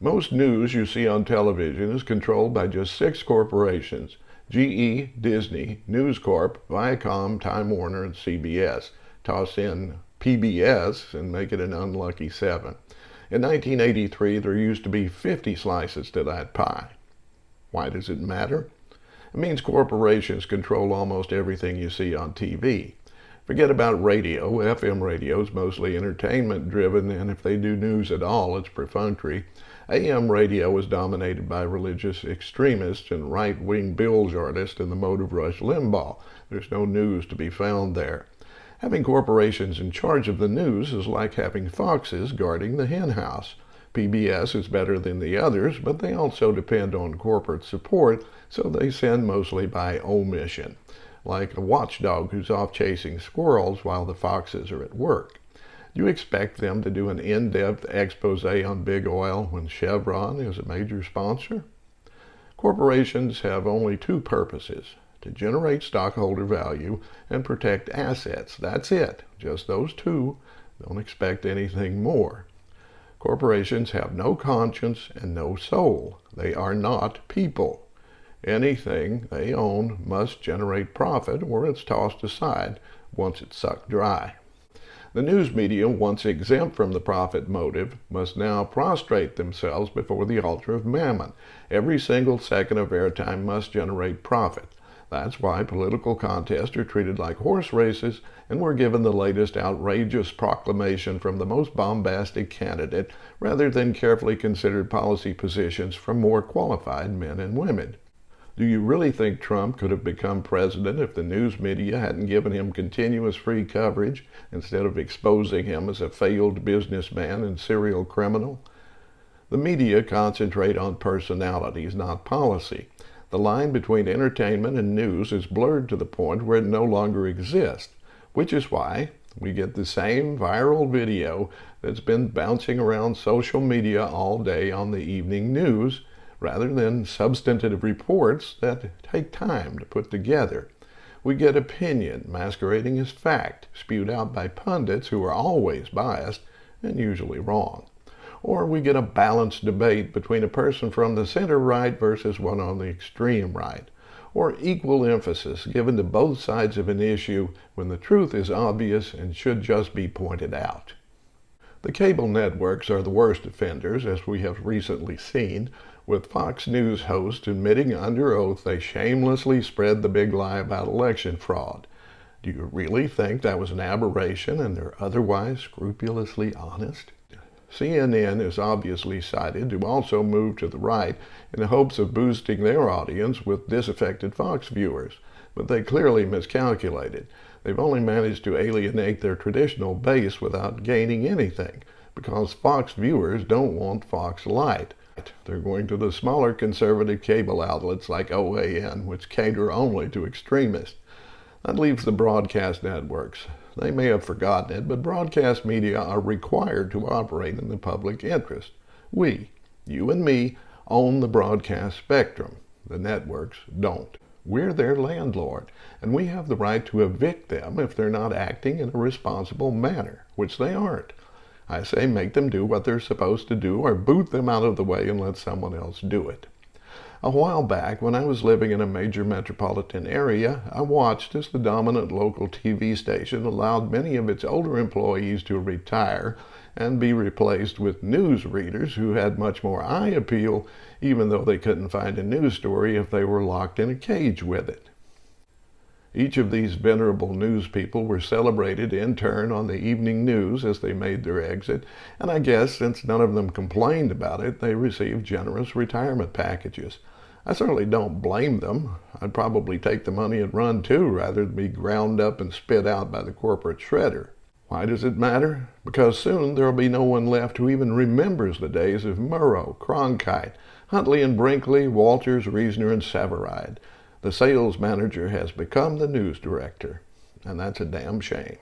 Most news you see on television is controlled by just 6 corporations: GE, Disney, News Corp, Viacom, Time Warner, and CBS. Toss in PBS and make it an unlucky 7. In 1983, there used to be 50 slices to that pie. Why does it matter? It means corporations control almost everything you see on TV. Forget about radio. FM radio is mostly entertainment driven, and if they do news at all, it's perfunctory. AM radio is dominated by religious extremists and right-wing bilge artists in the mode of Rush Limbaugh. There's no news to be found there. Having corporations in charge of the news is like having foxes guarding the hen house. PBS is better than the others, but they also depend on corporate support, so they send mostly by omission, like a watchdog who's off chasing squirrels while the foxes are at work. Do you expect them to do an in-depth expose on big oil when Chevron is a major sponsor? Corporations have only 2 purposes: to generate stockholder value and protect assets. That's it, just those 2. Don't expect anything more. Corporations have no conscience and no soul. They are not people. Anything they own must generate profit or it's tossed aside once it's sucked dry. The news media, once exempt from the profit motive, must now prostrate themselves before the altar of mammon. Every single second of airtime must generate profit. That's why political contests are treated like horse races, and we're given the latest outrageous proclamation from the most bombastic candidate rather than carefully considered policy positions from more qualified men and women. Do you really think Trump could have become president if the news media hadn't given him continuous free coverage instead of exposing him as a failed businessman and serial criminal? The media concentrate on personalities, not policy. The line between entertainment and news is blurred to the point where it no longer exists, which is why we get the same viral video that's been bouncing around social media all day on the evening news, rather than substantive reports that take time to put together. We get opinion masquerading as fact, spewed out by pundits who are always biased and usually wrong. Or we get a balanced debate between a person from the center right versus one on the extreme right, or equal emphasis given to both sides of an issue when the truth is obvious and should just be pointed out. The cable networks are the worst offenders, as we have recently seen, with Fox News hosts admitting under oath they shamelessly spread the big lie about election fraud. Do you really think that was an aberration and they're otherwise scrupulously honest? CNN is obviously cited to also move to the right in the hopes of boosting their audience with disaffected Fox viewers, but they clearly miscalculated. They've only managed to alienate their traditional base without gaining anything, because Fox viewers don't want Fox Light. They're going to the smaller conservative cable outlets like OAN, which cater only to extremists. That leaves the broadcast networks. They may have forgotten it, but broadcast media are required to operate in the public interest. We, you and me, own the broadcast spectrum. The networks don't. We're their landlord, and we have the right to evict them if they're not acting in a responsible manner, which they aren't. I say make them do what they're supposed to do or boot them out of the way and let someone else do it. A while back, when I was living in a major metropolitan area, I watched as the dominant local TV station allowed many of its older employees to retire and be replaced with news readers who had much more eye appeal, even though they couldn't find a news story if they were locked in a cage with it. Each of these venerable news people were celebrated in turn on the evening news as they made their exit, and I guess since none of them complained about it, they received generous retirement packages. I certainly don't blame them. I'd probably take the money and run too, rather than be ground up and spit out by the corporate shredder. Why does it matter? Because soon there'll be no one left who even remembers the days of Murrow, Cronkite, Huntley and Brinkley, Walters, Reasoner, and Severide. The sales manager has become the news director, and that's a damn shame.